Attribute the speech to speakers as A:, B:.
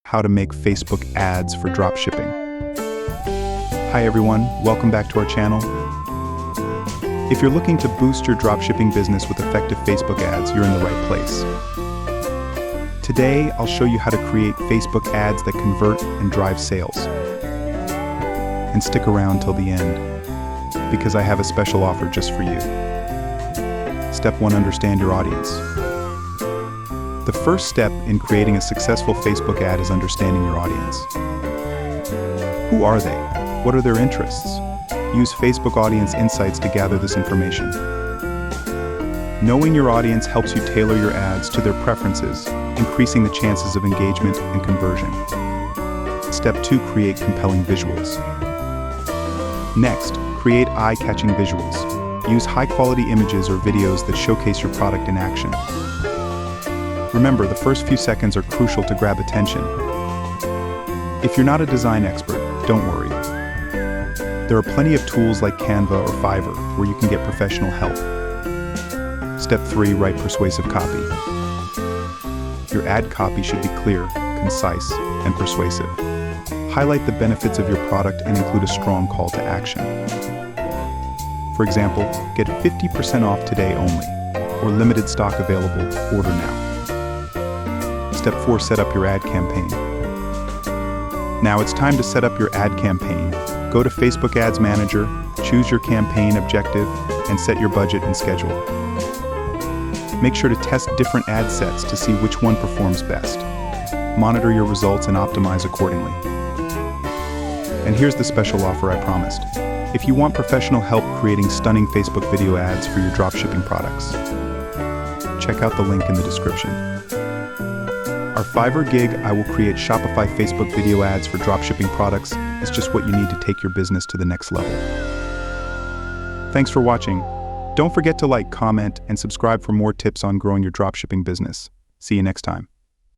A: how to make Facebook ads for dropshipping. Hi everyone, welcome back to our channel. If you're looking to boost your dropshipping business with effective Facebook ads, you're in the right place. Today, I'll show you how to create Facebook ads that convert and drive sales. And stick around till the end, because I have a special offer just for you. Step 1, understand your audience. The first step in creating a successful Facebook ad is understanding your audience. Who are they? What are their interests? Use Facebook Audience Insights to gather this information. Knowing your audience helps you tailor your ads to their preferences, increasing the chances of engagement and conversion. Step 2, create compelling visuals. Next, create eye-catching visuals. Use high-quality images or videos that showcase your product in action. Remember, the first few seconds are crucial to grab attention. If you're not a design expert, don't worry. There are plenty of tools like Canva or Fiverr where you can get professional help. Step 3, write persuasive copy. Your ad copy should be clear, concise, and persuasive. Highlight the benefits of your product and include a strong call to action. For example, get 50% off today only, or limited stock available, order now. Step 4, set up your ad campaign. Now it's time to set up your ad campaign. Go to Facebook Ads Manager, choose your campaign objective, and set your budget and schedule. Make sure to test different ad sets to see which one performs best. Monitor your results and optimize accordingly. And here's the special offer I promised. If you want professional help creating stunning Facebook video ads for your dropshipping products, check out the link in the description. Our Fiverr gig, I will create Shopify Facebook video ads for dropshipping products, is just what you need to take your business to the next level. Thanks for watching. Don't forget to like, comment, and subscribe for more tips on growing your dropshipping business. See you next time.